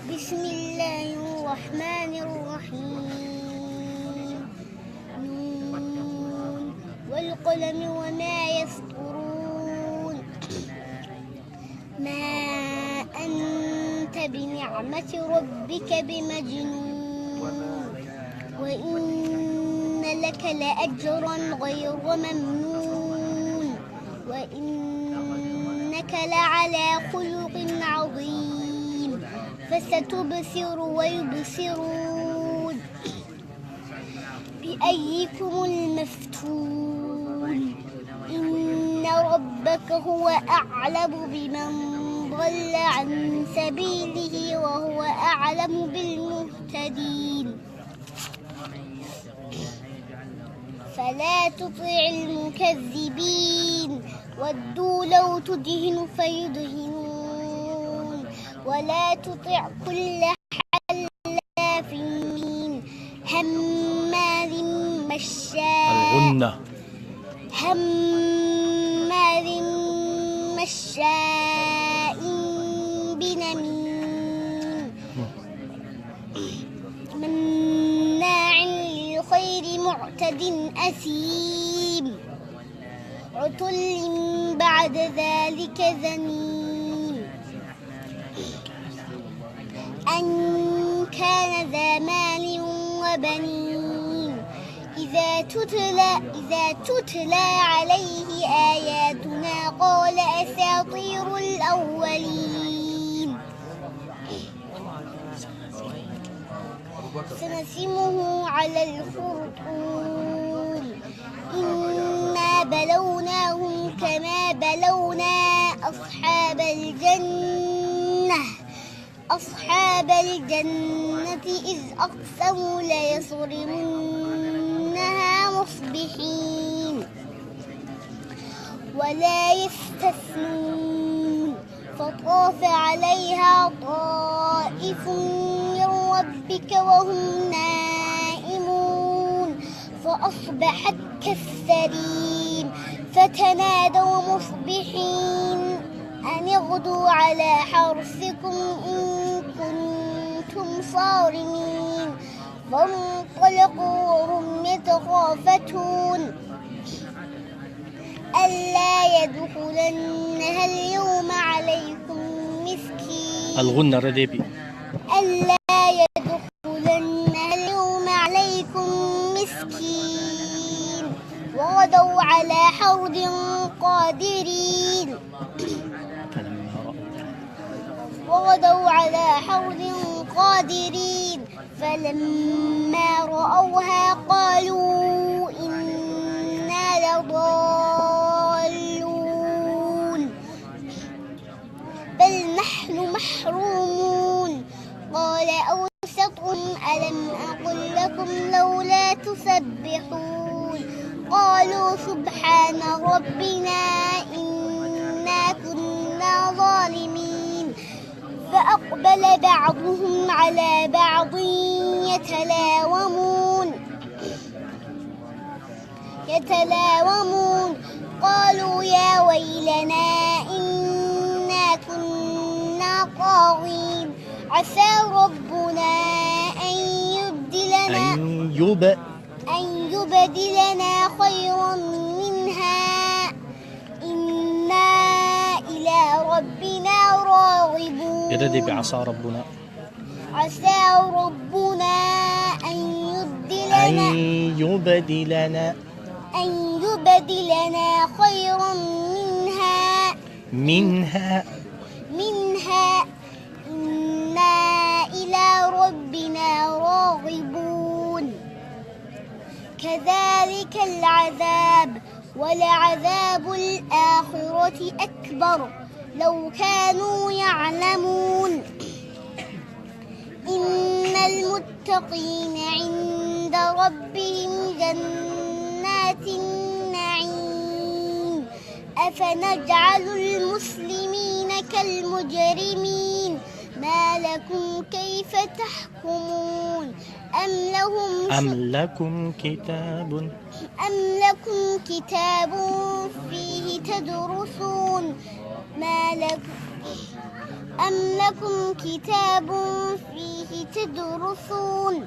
بسم الله الرحمن الرحيم نون والقلم وما يسطرون ما أنت بنعمة ربك بمجنون وإن لك لأجرا غير ممنون وإنك لعلى خلق عظيم فستبصر ويبصرون بأيكم المفتون إن ربك هو أعلم بمن ضل عن سبيله وهو أعلم بالمهتدين فلا تطع المكذبين ودوا لو تدهن فيدهنون ولا تطع كل حلاف هماز مشاء بنميم مناع للخير معتد أثيم عتل بعد ذلك زنيم أن كان ذا مال وبنين إذا تتلى عليه آياتنا قال أساطير الأولين سنسمه على الخرطوم إنا بلوناهم كما بلونا أصحاب الجنة إذ أقسموا ليصرمنها مصبحين ولا يستثنون فطاف عليها طائف من ربك وهم نائمون فأصبحت كالسريم فتنادوا مصبحين أن اغدوا على حرثكم إن كنتم صارمين فانطلقوا وهم يتخافتون ألا يدخلنها اليوم عليكم مسكين الغنة رديبي ألا يدخلنها اليوم عليكم مسكين وغدوا على حرد قادرين فلما رأوها قالوا إنا لضالون بل نحن محرومون قال أوسطهم ألم أقل لكم لولا تسبحون قالوا سبحان ربنا إنا كنا ظالمين فأقبل بعضهم على بعض يتلاومون قالوا يا ويلنا إنا كنا طاغين عسى ربنا أن يبدلنا خيرا منها إنا إلى ربنا راغبون يددي بعصا ربنا عسى ربنا أن يبدلنا خيرا منها إنا إلى ربنا راغبون كذلك العذاب ولعذاب الآخرة أكبر لو كانوا يعلمون إن المتقين عند ربهم جنات النعيم أفنجعل المسلمين كالمجرمين ما لكم كيف تحكمون أم لكم كتاب فيه تدرسون أم لكم كتاب فيه تدرسون